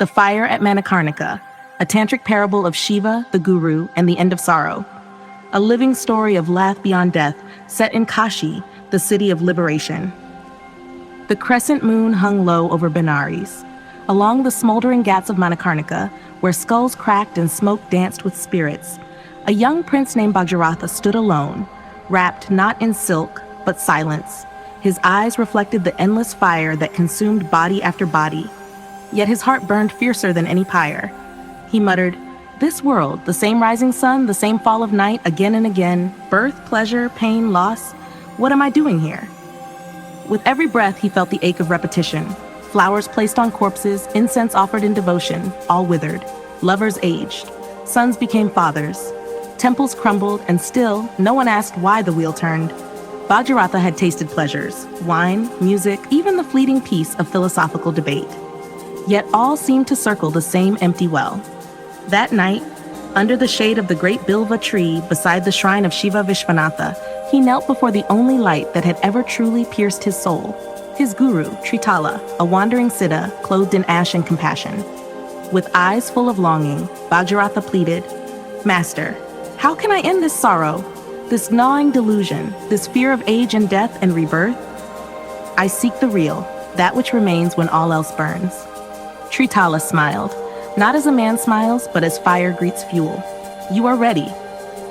The Fire at Manikarnika, a tantric parable of Shiva, the guru, and the end of sorrow. A living story of laugh beyond death set in Kashi, the city of liberation. The crescent moon hung low over Benares. Along the smoldering ghats of Manikarnika, where skulls cracked and smoke danced with spirits, a young prince named Bhagiratha stood alone, wrapped not in silk, but silence. His eyes reflected the endless fire that consumed body after body. Yet his heart burned fiercer than any pyre. He muttered, "This world, the same rising sun, the same fall of night, again and again, birth, pleasure, pain, loss. What am I doing here?" With every breath, he felt the ache of repetition. Flowers placed on corpses, incense offered in devotion, all withered. Lovers aged. Sons became fathers. Temples crumbled, and still, no one asked why the wheel turned. Bhagiratha had tasted pleasures, wine, music, even the fleeting peace of philosophical debate. Yet all seemed to circle the same empty well. That night, under the shade of the great Bilva tree beside the shrine of Shiva Vishwanatha, he knelt before the only light that had ever truly pierced his soul. His guru, Tritala, a wandering siddha clothed in ash and compassion. With eyes full of longing, Bhagiratha pleaded, "Master, how can I end this sorrow, this gnawing delusion, this fear of age and death and rebirth? I seek the real, that which remains when all else burns." Tritala smiled, not as a man smiles, but as fire greets fuel. "You are ready."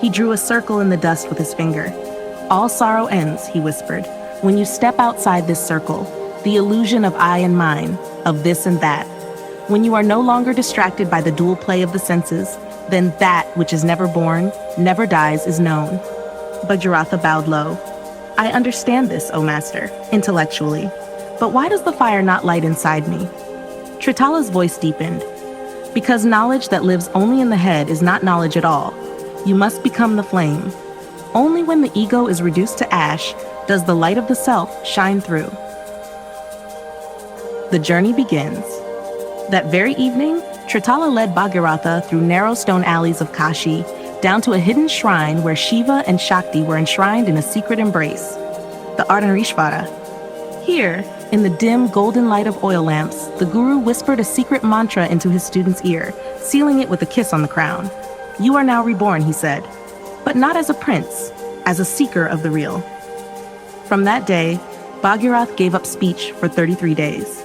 He drew a circle in the dust with his finger. "All sorrow ends," he whispered, "when you step outside this circle, the illusion of I and mine, of this and that. When you are no longer distracted by the dual play of the senses, then that which is never born, never dies is known." Bhagiratha bowed low. "I understand this, O Master, intellectually. But why does the fire not light inside me?" Tritala's voice deepened. "Because knowledge that lives only in the head is not knowledge at all. You must become the flame. Only when the ego is reduced to ash does the light of the self shine through." The journey begins. That very evening, Tritala led Bhagiratha through narrow stone alleys of Kashi down to a hidden shrine where Shiva and Shakti were enshrined in a secret embrace, the Ardhanarishvara. Here, in the dim golden light of oil lamps, the guru whispered a secret mantra into his student's ear, sealing it with a kiss on the crown. "You are now reborn," he said, "but not as a prince, as a seeker of the real." From that day, Bhagiratha gave up speech for 33 days.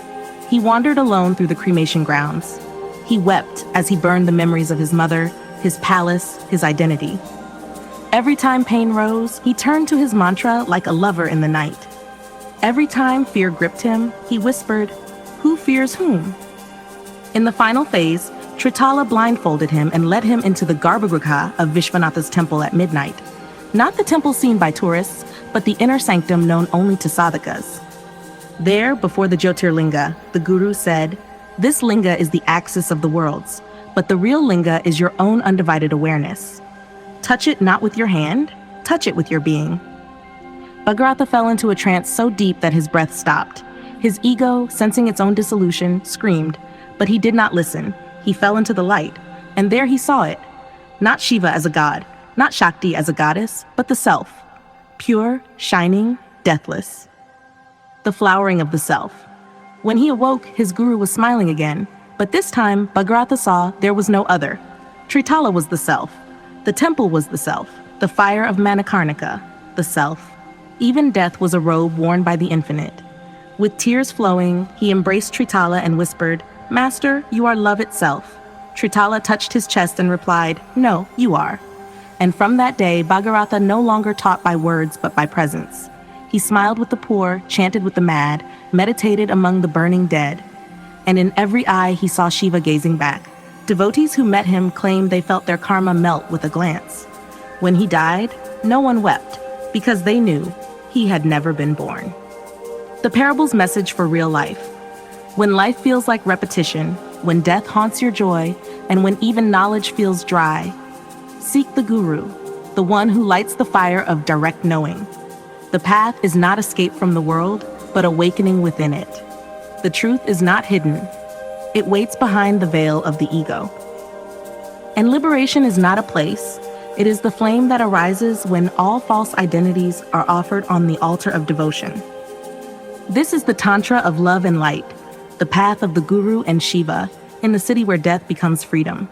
He wandered alone through the cremation grounds. He wept as he burned the memories of his mother, his palace, his identity. Every time pain rose, he turned to his mantra like a lover in the night. Every time fear gripped him, he whispered, "Who fears whom?" In the final phase, Tritala blindfolded him and led him into the Garbhagriha of Vishwanatha's temple at midnight. Not the temple seen by tourists, but the inner sanctum known only to sadhakas. There, before the Jyotirlinga, the guru said, "This linga is the axis of the worlds, but the real linga is your own undivided awareness. Touch it not with your hand, touch it with your being." Bhagiratha fell into a trance so deep that his breath stopped. His ego, sensing its own dissolution, screamed, but he did not listen. He fell into the light, and there he saw it. Not Shiva as a god, not Shakti as a goddess, but the self. Pure, shining, deathless. The flowering of the self. When he awoke, his guru was smiling again, but this time Bhagiratha saw there was no other. Tritala was the self. The temple was the self. The fire of Manikarnika, the self. Even death was a robe worn by the infinite. With tears flowing, he embraced Tritala and whispered, "Master, you are love itself." Tritala touched his chest and replied, "No, you are." And from that day, Bhagiratha no longer taught by words but by presence. He smiled with the poor, chanted with the mad, meditated among the burning dead. And in every eye he saw Shiva gazing back. Devotees who met him claimed they felt their karma melt with a glance. When he died, no one wept, because they knew he had never been born. The parable's message for real life. When life feels like repetition, when death haunts your joy, and when even knowledge feels dry, seek the guru, the one who lights the fire of direct knowing. The path is not escape from the world, but awakening within it. The truth is not hidden. It waits behind the veil of the ego. And liberation is not a place. It is the flame that arises when all false identities are offered on the altar of devotion. This is the Tantra of love and light, the path of the Guru and Shiva, in the city where death becomes freedom.